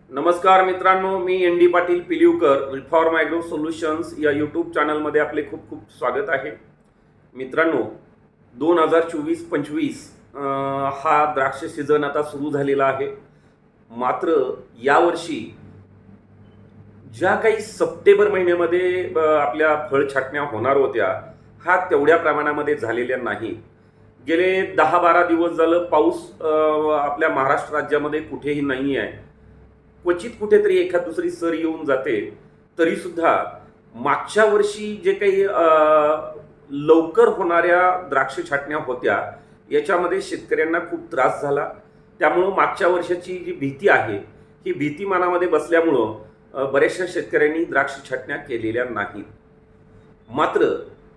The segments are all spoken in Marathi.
नमस्कार मित्रांनो, मी N D Patil Pilivkar reform agro solutions या यूट्यूब चॅनलमध्ये आपले खूप खूप स्वागत आहे. मित्रांनो, 2024-25 हा द्राक्ष सीझन आता सुरू झालेला आहे. मात्र यावर्षी ज्या काही सप्टेंबर महिन्यामध्ये आपल्या फळ छाटण्या होणार होत्या, हा तेवढ्या प्रमाणामध्ये झालेल्या नाही. गेले 10-12 दिवस झालं पाऊस आपल्या महाराष्ट्र राज्यामध्ये कुठेही नाही आहे. क्वचित कुठेतरी एखाद दुसरी सर येऊन जाते. तरी सुद्धा मागच्या वर्षी जे काही लवकर होणाऱ्या द्राक्ष छाटण्या होत्या, याच्यामध्ये शेतकऱ्यांना खूप त्रास झाला. त्यामुळं मागच्या वर्षाची जी भीती आहे, ही भीती मनामध्ये बसल्यामुळं बऱ्याचशा शेतकऱ्यांनी द्राक्ष छाटण्या केलेल्या नाहीत. मात्र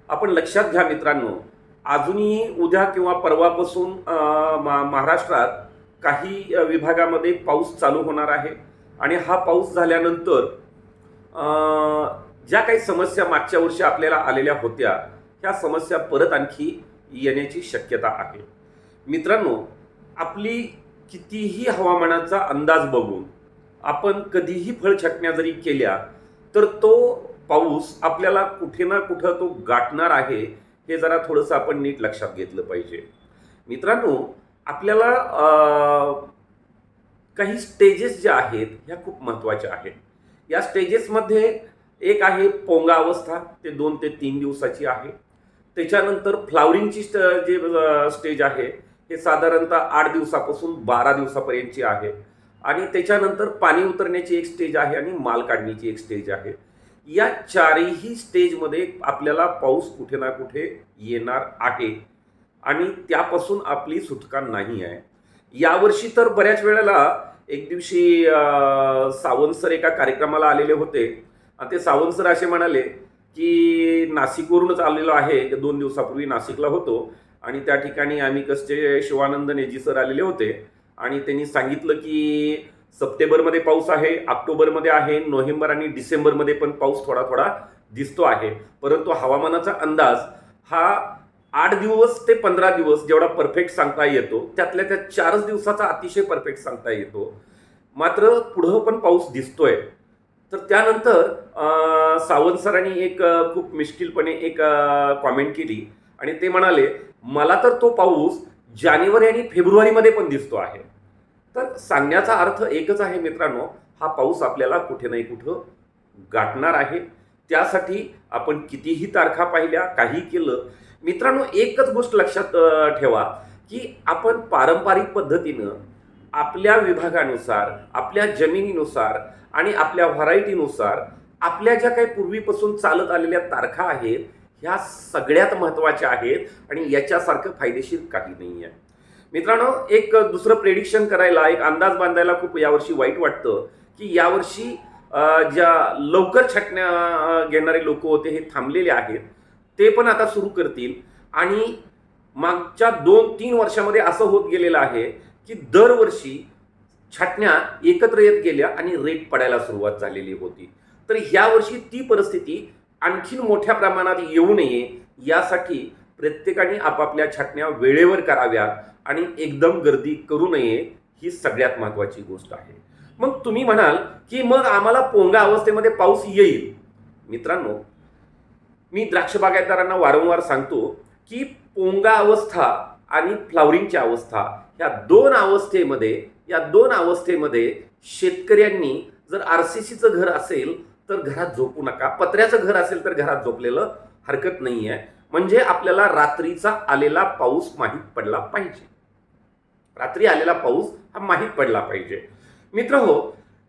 आपण लक्षात घ्या मित्रांनो, अजूनही उद्या किंवा परवापासून महाराष्ट्रात काही विभागामध्ये पाऊस चालू होणार आहे. आणि हा पाऊस झाल्यानंतर ज्या काही समस्या मागच्या वर्षी आपल्याला आलेल्या होत्या, ह्या समस्या परत आणखी येण्याची शक्यता आहे. मित्रांनो, आपली कितीही हवामानाचा अंदाज बघून आपण कधीही फळ छाटण्या जरी केल्या, तर तो पाऊस आपल्याला कुठे ना कुठं तो गाठणार आहे, हे जरा थोडंसं आपण नीट लक्षात घेतलं पाहिजे. मित्रांनो, आपल्याला काही स्टेजेस ज्या आहेत ह्या खूप महत्त्वाच्या आहेत. या स्टेजेसमध्ये एक आहे पोंगा अवस्था, ते 2 ते 3 दिवसाची आहे. त्याच्यानंतर फ्लावरिंगची जे स्टेज आहे, हे साधारणतः 8 दिवसापासून 12 दिवसापर्यंतची आहे. आणि त्याच्यानंतर पाणी उतरण्याची एक स्टेज आहे आणि माल काढण्याची एक स्टेज आहे. या चारही स्टेजमध्ये आपल्याला पाऊस कुठे ना कुठे येणार आहे आणि त्यापासून आपली सुटका नाही आहे. यावर्षी तर बऱ्याच वेळेला एक दिवशी सावंत सर एका कार्यक्रमाला आलेले होते आणि ते सावंत सर असे म्हणाले की नाशिकवरूनच आलेलो आहे. 2 दिवसापूर्वी नाशिकला होतो आणि त्या ठिकाणी आम्ही कसचे शिवानंद नेजी सर आलेले होते आणि त्यांनी सांगितलं की सप्टेंबरमध्ये पाऊस आहे, ऑक्टोबरमध्ये आहे, नोव्हेंबर आणि डिसेंबरमध्ये पण पाऊस थोडा थोडा दिसतो आहे. परंतु हवामानाचा अंदाज हा 8 दिवस ते 15 दिवस जेवढा परफेक्ट सांगता येतो, त्यातल्या त्या 4च दिवसाचा अतिशय परफेक्ट सांगता येतो. मात्र पुढं पण पाऊस दिसतोय. तर त्यानंतर सावंत सरांनी एक खूप मिश्किलपणे एक कॉमेंट केली आणि ते म्हणाले, मला तर तो पाऊस जानेवारी आणि फेब्रुवारीमध्ये पण दिसतो आहे. तर सांगण्याचा अर्थ एकच आहे मित्रांनो, हा पाऊस आपल्याला कुठे नाही कुठं गाठणार आहे. त्यासाठी आपण कितीही तारखा पाहिल्या, काही केलं, मित्रांनो एकच गोष्ट लक्षात ठेवा की आपण पारंपरिक पद्धतीनं आपल्या विभागानुसार, आपल्या जमिनीनुसार आणि आपल्या व्हरायटीनुसार आपल्या ज्या काही पूर्वीपासून चालत आलेल्या तारखा आहेत, ह्या सगळ्यात महत्त्वाच्या आहेत आणि याच्यासारखं फायदेशीर काही नाही आहे. मित्रांनो, एक दुसरं प्रेडिक्शन करायला, एक अंदाज बांधायला खूप यावर्षी वाईट वाटतं की यावर्षी ज्या लवकर छाटण्या घेणारे लोक होते, हे थांबलेले आहेत. ते पण आता सुरू करतील आणि मागच्या 2-3 वर्षामध्ये असं होत गेलेलं आहे की दरवर्षी छाटण्या एकत्र येत गेल्या आणि रेट पडायला सुरुवात झालेली होती. तर ह्या वर्षी ती परिस्थिती आणखीन मोठ्या प्रमाणात येऊ नये, यासाठी प्रत्येकाने आपापल्या छाटण्या वेळेवर कराव्यात आणि एकदम गर्दी करू नये, ही सगळ्यात महत्त्वाची गोष्ट आहे. मग तुम्ही म्हणाल की मग आम्हाला पोंगा अवस्थेमध्ये पाऊस येईल. मित्रांनो, मी द्राक्ष बागायतदारांना वारंवार सांगतो की पोंगा अवस्था आणि फ्लावरिंगची अवस्था या दोन अवस्थेमध्ये शेतकऱ्यांनी जर RCCचं घर असेल तर घरात झोपू नका, पत्र्याचं घर असेल तर घरात झोपलेलं हरकत नाही आहे. म्हणजे आपल्याला रात्रीचा आलेला पाऊस माहीत पडला पाहिजे. रात्री आलेला पाऊस हा माहीत पडला पाहिजे. मित्रहो,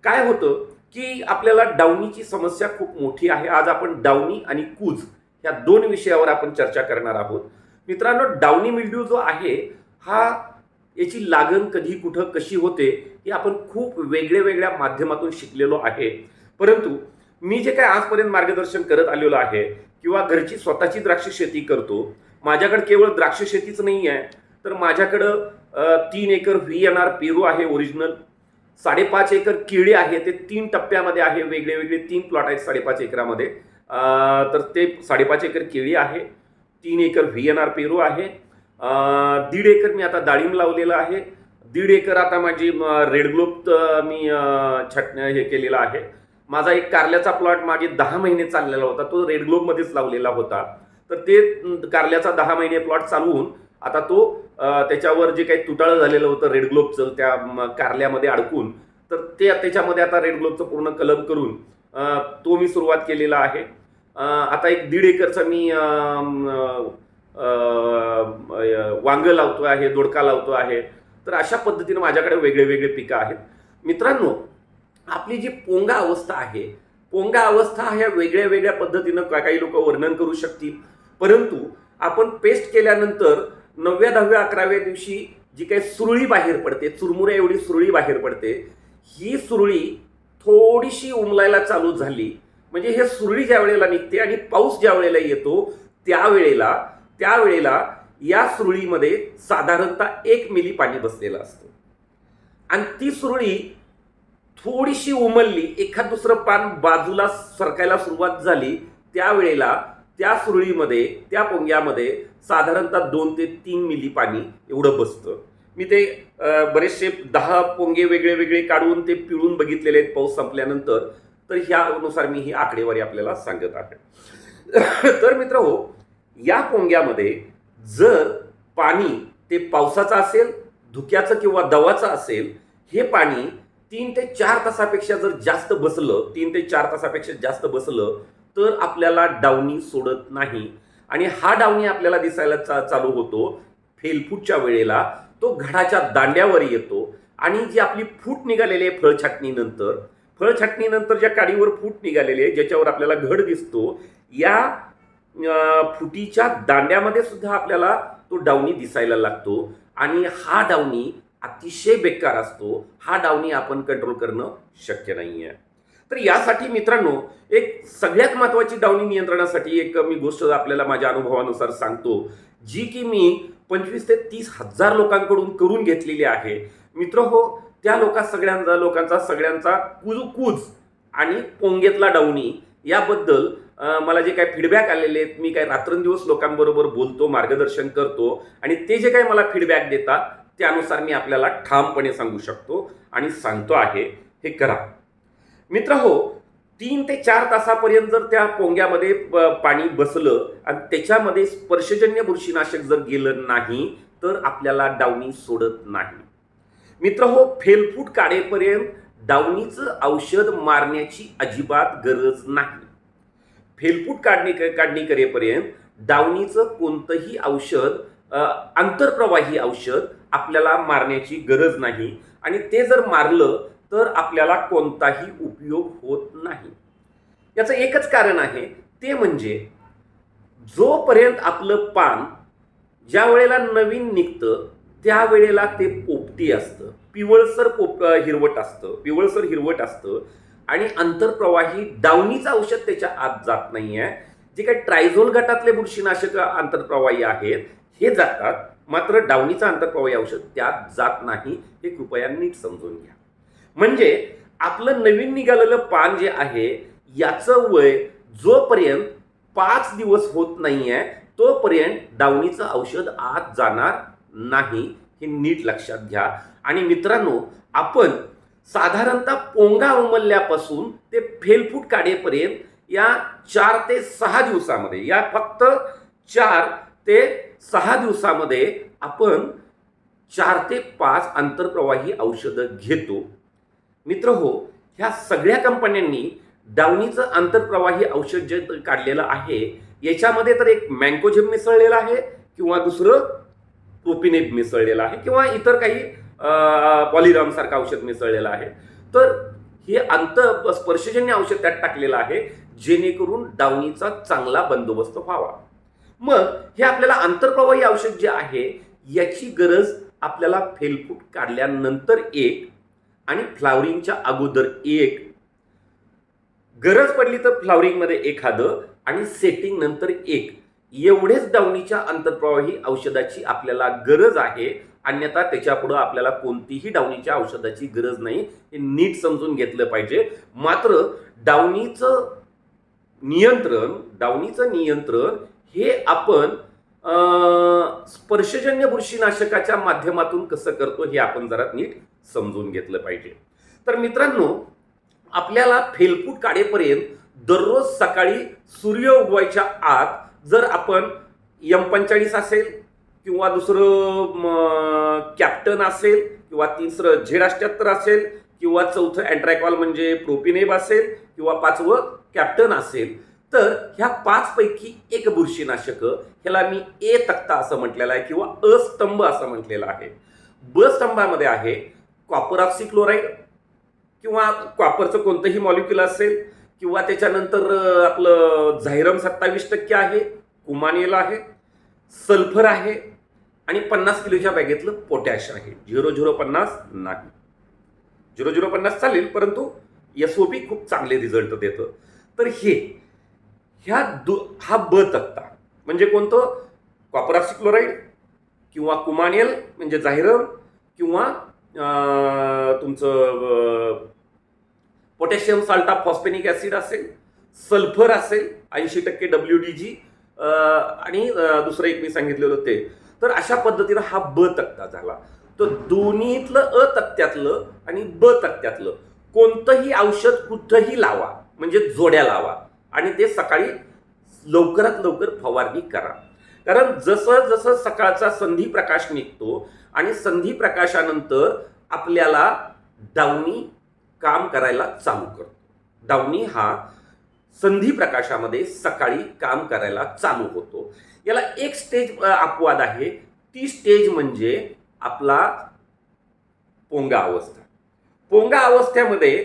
काय होतं की आपल्याला डाउनीची समस्या खूप मोठी आहे. आज आपण डाउनी आणि कूज या 2 विषयावर आपण चर्चा करणार आहोत. मित्रांनो, डाउनी मिल्ड्यू जो आहे, हा याची लागण कधी कुठं कशी होते हे आपण खूप वेगळ्या माध्यमातून शिकलेलो आहे. परंतु मी जे काय आजपर्यंत मार्गदर्शन करत आलेलो आहे किंवा घरची स्वतःची द्राक्ष शेती करतो, माझ्याकडे केवळ द्राक्ष शेतीच नाही आहे, तर माझ्याकडं 3 एकर VNR पेरू आहे ओरिजिनल, 5.5 एकर केळी आहे. ते 3 टप्प्यामध्ये आहे, वेगळे 3 प्लॉट आहेत 5.5 एकरामध्ये. तर ते 5.5 एकर केळी आहे, 3 एकर VNR पेरू आहे, 1.5 एकर मी आता डाळिंब लावलेलं आहे, 1.5 एकर आता माझी रेड ग्लोब मी हे केलेला आहे. माझा एक कारल्याचा प्लॉट मागे 10 महिने चाललेला होता, तो रेड ग्लोबमध्येच लावलेला होता. तर ते कारल्याचा 10 महिने प्लॉट चालवून आता तो त्याच्यावर जे काही तुटाळं झालेलं होतं रेड ग्लोबचं त्या कारल्यामध्ये अडकून, तर ते त्याच्यामध्ये आता रेड ग्लोबचं पूर्ण कलम करून तो मी सुरुवात केलेला आहे. आता एक 1.5 एकरचा मी वांग लावतो आहे, दोडका लावतो आहे. तर अशा पद्धतीने माझ्याकडे वेगळे वेगळे पिकं आहेत. मित्रांनो, आपली जी पोंगा अवस्था आहे, पोंगा अवस्था ह्या वेगळ्या वेगळ्या पद्धतीनं काही लोक वर्णन करू शकतील. परंतु आपण पेस्ट केल्यानंतर 9व्या 10व्या 11व्या दिवशी जी काही सुरळी बाहेर पडते, चुरमुऱ्या एवढी सुरळी बाहेर पडते, ही सुरळी थोडीशी उमलायला चालू झाली म्हणजे हे सुरळी ज्या वेळेला निघते आणि पाऊस ज्या वेळेला येतो त्यावेळेला या सुरळीमध्ये साधारणतः 1 मिली पाणी बसलेलं असतं. आणि ती सुरळी थोडीशी उमलली, एखाद दुसरं पान बाजूला सरकायला सुरुवात झाली, त्यावेळेला त्या सुरळीमध्ये, त्या पोंग्यामध्ये साधारणतः 2 ते 3 मिली पाणी एवढं बसतं. मी ते बरेचसे 10 पोंगे वेगळे वेगळे काढून ते पिळून बघितलेले आहेत पाऊस संपल्यानंतर. तर ह्यानुसार मी ही आकडेवारी आपल्याला सांगत आहे. तर मित्रहो, या पोंग्यामध्ये जर पाणी ते पावसाचं असेल, धुक्याचं किंवा दवाचं असेल, हे पाणी 3 ते 4 तासापेक्षा जर जास्त बसलं, 3 ते 4 तासापेक्षा जास्त बसलं तर आपल्याला डावणी सोडत नाही. आणि हा डावणी आपल्याला दिसायला चालू होतो फेलफूटच्या वेळेला. तो घडाच्या दांड्यावर येतो आणि जी आपली फूट निघालेली आहे फळछाटणीनंतर ज्या काडीवर फूट निघालेली आहे, ज्याच्यावर आपल्याला घड दिसतो, या फुटीच्या दांड्यामध्ये सुद्धा आपल्याला तो डावणी दिसायला लागतो. आणि हा डावणी अतिशय बेकार असतो. हा डावणी आपण कंट्रोल करणं शक्य नाही आहे. तर यासाठी मित्रांनो, एक सगळ्यात महत्त्वाची डावणी नियंत्रणासाठी एक मी गोष्ट आपल्याला माझ्या अनुभवानुसार सांगतो, जी की मी 25 ते 30 हजार लोकांकडून करून घेतलेली आहे. मित्रहो, त्या लोकांचा सगळ्यांचा कुजकुज आणि पोंगेतला डावणी याबद्दल मला जे काही फीडबॅक आलेले आहेत, मी काही रात्रंदिवस लोकांबरोबर बोलतो, मार्गदर्शन करतो आणि ते जे काही मला फीडबॅक देतात त्यानुसार मी आपल्याला ठामपणे सांगू शकतो आणि सांगतो आहे, हे करा. मित्रहो, 3 ते 4 तासापर्यंत जर त्या पोंग्यामध्ये पाणी बसलं आणि त्याच्यामध्ये स्पर्शजन्य बुरशीनाशक जर गेलं नाही तर आपल्याला डावणी सोडत नाही. मित्रहो, फेलफूट काढेपर्यंत डावणीचं औषध मारण्याची अजिबात गरज नाही. फेलफूट काढणी करेपर्यंत डावणीचं कोणतंही औषध, आंतरप्रवाही औषध आपल्याला मारण्याची गरज नाही. आणि ते जर मारलं तर आपल्याला कोणताही उपयोग होत नाही. याचं एकच कारण आहे, ते म्हणजे जोपर्यंत आपलं पान ज्या वेळेला नवीन निघतं त्यावेळेला ते पोपटी असतं, पिवळसर हिरवट असतं आणि आंतरप्रवाही डावणीचं औषध त्याच्या आत जात नाहीये. जे काही ट्रायझोल गटातले बुरशीनाशक आंतरप्रवाही आहेत हे जातात, मात्र डावणीचं आंतरप्रवाही औषध त्यात जात नाही. हे कृपया नीट समजून घ्या. म्हणजे आपलं नवीन निघालेलं पान जे आहे याचं वय जोपर्यंत 5 दिवस होत नाहीये तोपर्यंत डावणीचं औषध आत जाणार नाही. हे नीट लक्षात घ्या. आणि मित्रांनो, आपण साधारणतः पोंगा उमलल्यापासून ते फेलफूट काढेपर्यंत या 4 ते 6 दिवसामध्ये, या फक्त 4 ते 6 दिवसामध्ये आपण 4 ते 5 आंतरप्रवाही औषधं घेतो. मित्रहो, ह्या सगळ्या कंपन्यांनी डावणीचं आंतरप्रवाही औषध जे काढलेलं आहे याच्यामध्ये तर एक मँकोझेब मिसळलेलं आहे किंवा दुसरं प्रोपिनेब मिसळलेलं आहे किंवा इतर काही पॉलिराम सारखं औषध मिसळलेलं आहे. तर हे स्पर्शजन्य औषध त्यात टाकलेलं आहे जेणेकरून डावणीचा चांगला बंदोबस्त व्हावा. मग हे आपल्याला आंतरप्रवाही औषध जे आहे याची गरज आपल्याला फेलफूट काढल्यानंतर एक आणि फ्लावरिंगच्या अगोदर एक, गरज पडली तर फ्लावरिंगमध्ये एखादं आणि सेटिंग नंतर एक, एवढेच डावणीच्या आंतरप्रवाही औषधाची आपल्याला गरज आहे. अन्यथा त्याच्यापुढं आपल्याला कोणतीही डावणीच्या औषधाची गरज नाही. हे नीट समजून घेतलं पाहिजे. मात्र डावणीचं नियंत्रण हे आपण स्पर्शजन्य बुरशीनाशकाच्या माध्यमातून कसं करतो हे आपण जरा नीट समजून घेतलं पाहिजे. तर मित्रांनो, आपल्याला फेलफूट काढेपर्यंत दररोज सकाळी सूर्य उगवायच्या आत जर आपण M45 असेल किंवा दुसरं कॅप्टन असेल किंवा तिसरं Z78 असेल किंवा चौथं अँट्रॅकॉल म्हणजे प्रोपिनेब असेल किंवा पाचवं कॅप्टन असेल, तर ह्या 5 पैकी एक बुरशीनाशक, ह्याला मी ए तक्ता असं म्हटलेलं आहे किंवा अ स्तंभ असं म्हटलेलं आहे. ब स्तंभामध्ये आहे कॉपर ऑक्सिक्लोराईड किंवा कॉपरचं कोणतंही मॉलिक्युल असेल किंवा त्याच्यानंतर आपलं झायरम 27% आहे, कुमानियल आहे, सल्फर आहे आणि 50 किलोच्या बॅगेतलं पोटॅश आहे. 0050 नाही, 0050 चालेल परंतु SOP खूप चांगले रिझल्ट देतं. तर हा ब तक्ता म्हणजे कोणतं, कॉपर ऑक्सिक्लोराईड किंवा कुमानियल म्हणजे झायरम किंवा तुमचं पोटॅशियम साल्टा फॉस्फेनिक ऍसिड असेल, सल्फर असेल 80% WDG आणि दुसरं एक मी सांगितलेलं ते. तर अशा पद्धतीनं हा ब तक्ता झाला. तर दोन्हीतलं अ तक्त्यातलं आणि ब तक्त्यातलं कोणतंही औषध कुठंही लावा, म्हणजे जोड्या लावा आणि ते सकाळी लवकरात लवकर फवारणी करा. कारण जसं जसं सकाळचा संधी प्रकाश निघतो आणि संधी प्रकाशानंतर आपल्याला डावणी काम करायला चालू करतो. डावणी हा संधी प्रकाशामध्ये सकाळी काम करायला चालू होतो. याला एक स्टेज अपवाद आहे. ती स्टेज म्हणजे आपला पोंगा अवस्था. पोंगा अवस्थेमध्ये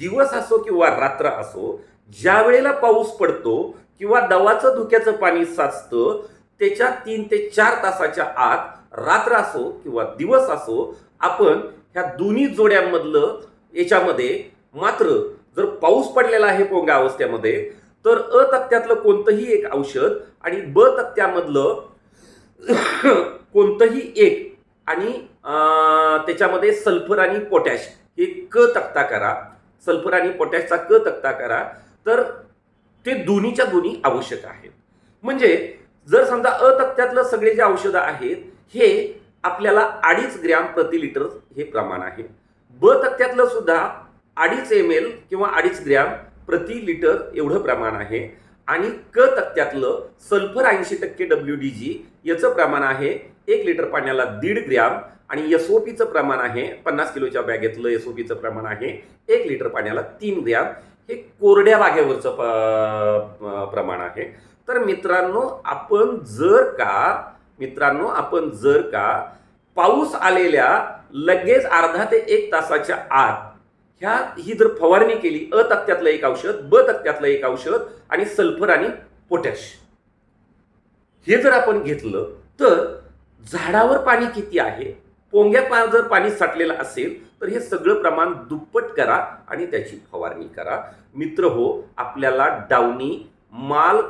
दिवस असो किंवा रात्र असो, ज्या वेळेला पाऊस पडतो किंवा दवाचं धुक्याचं पाणी साचतं त्याच्या 3 ते 4 तासाच्या आत, रात्र असो किंवा दिवस असो, आपण ह्या दोन्ही जोड्यांमधलं याच्यामध्ये मात्र जर पाऊस पडलेला आहे पोंगा अवस्थेमध्ये, तर अ तक्त्यातलं कोणतंही एक औषध आणि ब तक्त्यामधलं कोणतंही एक आणि त्याच्यामध्ये सल्फर आणि पोटॅश हे क तक्ता करा, सल्फर आणि पोटॅशचा क तक्ता करा. तर ते दोन्हीच्या दोन्ही आवश्यक आहेत. म्हणजे जर समजा अ तक्त्यातलं सगळे जे औषधं आहेत हे आपल्याला 2.5 ग्रॅम प्रति लिटर हे प्रमाण आहे. ब तक्त्यातलं सुद्धा 2.5 ml किंवा 2.5 ग्रॅम प्रति लिटर एवढं प्रमाण आहे. आणि क तक्त्यातलं सल्फर 80% WDG याचं प्रमाण आहे 1 लिटर पाण्याला 1.5 ग्रॅम आणि SOPचं प्रमाण आहे 50 किलोच्या बॅगेतलं SOPचं प्रमाण आहे 1 लिटर पाण्याला 3 ग्रॅम. हे कोरड्या बागेवरचं प्रमाण आहे. तर मित्रांनो, आपण जर का पाऊस आलेल्या लगेच अर्धा ते 1 तासाच्या आत ही जर फवारणी केली, अ तक्त्यातलं एक औषध, ब तक्त्यातलं एक औषध आणि सल्फर आणि पोटॅश हे जर आपण घेतलं, तर झाडावर पाणी किती आहे, पोंग्यात जर पाणी साठलेलं असेल तर हे सगळं प्रमाण दुप्पट करा आणि त्याची फवारणी करा. मित्र हो, आपल्याला डावणी माल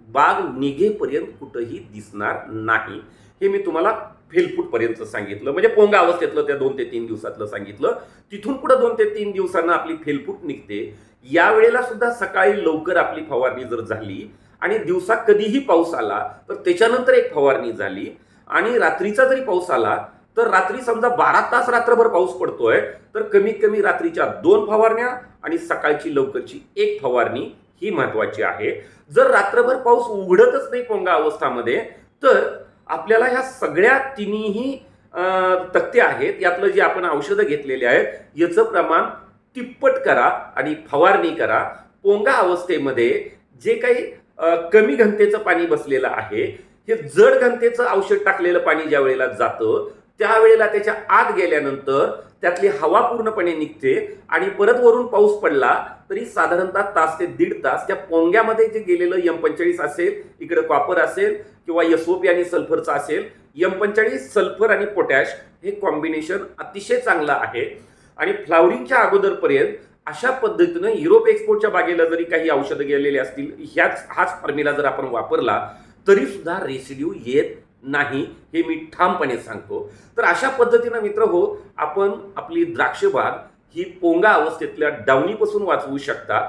बाग निघेपर्यंत कुठंही दिसणार नाही. हे मी तुम्हाला फेलफूट पर्यंत सांगितलं, म्हणजे पोंगा अवस्थेतलं त्या 2 ते 3 दिवसातलं सांगितलं. तिथून पुढे 2 ते 3 दिवसांना आपली फेलफूट निघते. या वेळेला सुद्धा सकाळी लवकर आपली फवारणी जर झाली आणि दिवसा कधीही पाऊस आला तर त्याच्यानंतर एक फवारणी झाली आणि रात्रीचा जरी पाऊस आला तर रात्री समजा 12 तास रात्रभर पाऊस पडतोय तर कमीत कमी रात्रीच्या 2 फवारण्या आणि सकाळची लवकरची 1 फवारणी ही महत्वाची आहे. जर रात्रभर पाऊस उघडतच नाही पोंगा अवस्थामध्ये, तर आपल्याला ह्या सगळ्या तिन्ही तक्ते आहेत, यातलं जे आपण औषधं घेतलेले आहेत याचं प्रमाण तिप्पट करा आणि फवारणी करा. पोंगा अवस्थेमध्ये जे काही कमी घनतेचं पाणी बसलेलं आहे, हे जड घनतेचं औषध टाकलेलं पाणी ज्या वेळेला जातं त्यावेळेला त्याच्या आत गेल्यानंतर त्यातली हवा पूर्णपणे निघते आणि परत वरून पाऊस पडला तरी साधारणतः तास ते 1.5 तास त्या पोंग्यामध्ये जे गेलेलं M45 असेल, इकडे कॉपर असेल किंवा SOP आणि सल्फरचं असेल, M45 सल्फर आणि पोटॅश हे कॉम्बिनेशन अतिशय चांगलं आहे. आणि फ्लावरिंगच्या अगोदरपर्यंत अशा पद्धतीनं युरोप एक्सपोर्टच्या बागेला जरी काही औषधं गेलेली असतील, हाच फॉर्म्युला जर आपण वापरला तरी सुद्धा रेसिड्यू येत नाही, हे मी ठामपणे सांगतो. तर अशा पद्धतीनं मित्र हो, आपण आपली द्राक्ष बाग ही पोंगा अवस्थेतल्या डावणीपासून वाचवू शकता.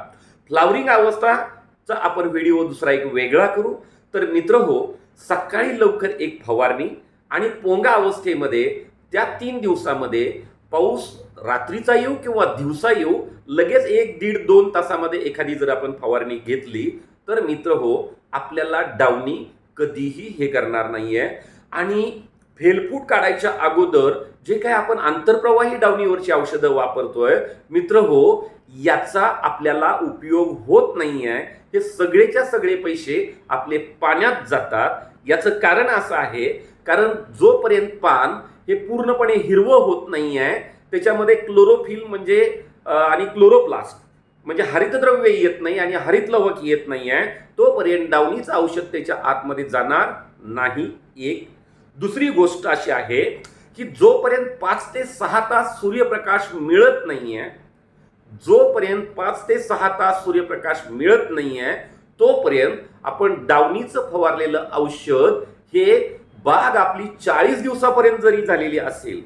फ्लावरिंग अवस्थाचा आपण व्हिडिओ दुसरा एक वेगळा करू. तर मित्र हो, सकाळी लवकर एक फवारणी आणि पोंगा अवस्थेमध्ये त्या 3 दिवसामध्ये पाऊस रात्रीचा येऊ किंवा दिवसा येऊ लगेच 1-1.5-2 तासामध्ये एखादी जर आपण फवारणी घेतली तर मित्र हो, आपल्याला डावणी कधीही हे करणार नाहीये. आणि फेलफूट काढायच्या अगोदर जे काही आपण आंतरप्रवाही डावणीवरची औषधं वापरतोय मित्र हो, याचा आपल्याला उपयोग होत नाहीये. हे सगळेच्या सगळे पैसे आपले पाण्यात जातात. याचं कारण असं आहे, कारण जोपर्यंत पान हे पूर्णपणे हिरवं होत नाहीये, त्याच्यामध्ये क्लोरोफिल म्हणजे आणि क्लोरोप्लास्ट म्हणजे हरितद्रव्य येत नाही आणि हरितलवक येत नाहीये, तोपर्यंत डावणीचं औषध त्याच्या आतमध्ये जाणार नाही. एक दुसरी गोष्ट अशी आहे की जोपर्यंत 5 ते 6 तास सूर्यप्रकाश मिळत नाहीये, जोपर्यंत 5 ते 6 तास सूर्यप्रकाश मिळत नाहीये तोपर्यंत आपण डावणीचं फवारलेलं औषध हे बाग आपली 40 दिवसापर्यंत जरी झालेली असेल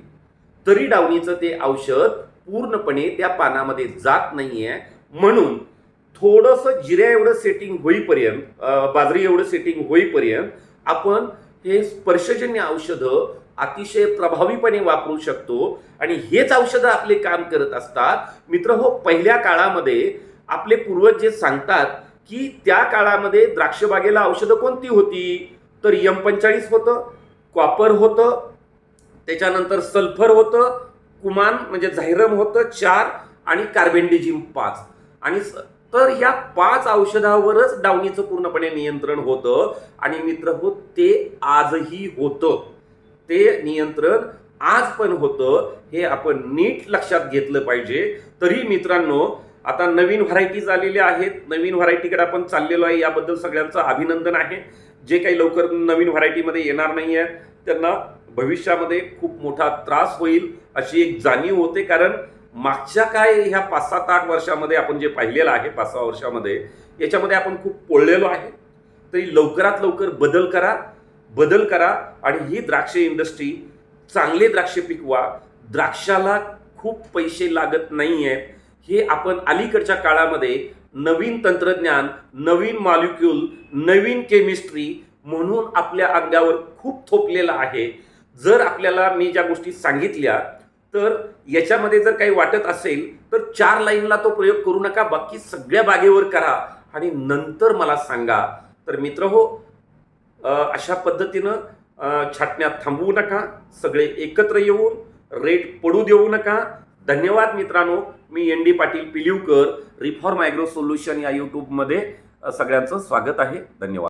तरी डावणीचं ते औषध पूर्णपणे त्या पानामध्ये जात नाहीये. म्हणून थोडंसं जिऱ्या एवढं सेटिंग होईपर्यंत, बाजरी एवढं सेटिंग होईपर्यंत आपण हे स्पर्शजन्य औषधं अतिशय प्रभावीपणे वापरू शकतो. आणि हेच औषधं आपले काम करत असतात. मित्र हो, पहिल्या काळामध्ये आपले पूर्वज जे सांगतात की त्या काळामध्ये द्राक्ष बागेला औषधं कोणती होती, तर M45 होतं, कॉपर होतं, त्याच्यानंतर सल्फर होतं, कुमान म्हणजे झायरम होतं 4 आणि कार्बेंडिझिम 5. आणि तर या 5 औषधावरच डावणीचं पूर्णपणे नियंत्रण होतं. आणि मित्र हो, ते आजही होतं. ते नियंत्रण आज पण होतं. हे आपण नीट लक्षात घेतलं पाहिजे. तरी मित्रांनो, आता नवीन व्हरायटीज आलेल्या आहेत. नवीन व्हरायटीकडे आपण चाललेलो आहे. याबद्दल सगळ्यांचं अभिनंदन आहे. जे काही लवकर नवीन व्हरायटीमध्ये येणार नाही आहे त्यांना भविष्यामध्ये खूप मोठा त्रास होईल अशी एक जाणीव होते. कारण मागच्या काय ह्या 5-7-8 वर्षामध्ये आपण जे पाहिलेलं आहे, 5-6 वर्षामध्ये, याच्यामध्ये आपण खूप पोळलेलो आहे. तरी लवकरात लवकर बदल करा आणि ही द्राक्ष इंडस्ट्री चांगले द्राक्ष पिकवा. द्राक्षाला खूप पैसे लागत नाही आहेत. हे आपण अलीकडच्या काळामध्ये नवीन तंत्रज्ञान, नवीन मॉलिक्यूल, नवीन केमिस्ट्री म्हणून आपल्या अंगावर खूप थोपलेलं आहे. जर आपल्याला मी ज्या गोष्टी सांगितल्या तर याच्यामध्ये जर काही वाटत असेल तर 4 लाईनला तो प्रयोग करू नका, बाकी सगळ्या बागेवर करा आणि नंतर मला सांगा. तर मित्र हो, अशा पद्धतीनं छाटण्यात थांबवू नका. सगळे एकत्र येऊन रेट पडू देऊ नका. धन्यवाद मित्रांनो. मी ND Patil Pilivkar, reform agro solution या यूट्यूबमध्ये सगळ्यांचं स्वागत आहे. धन्यवाद.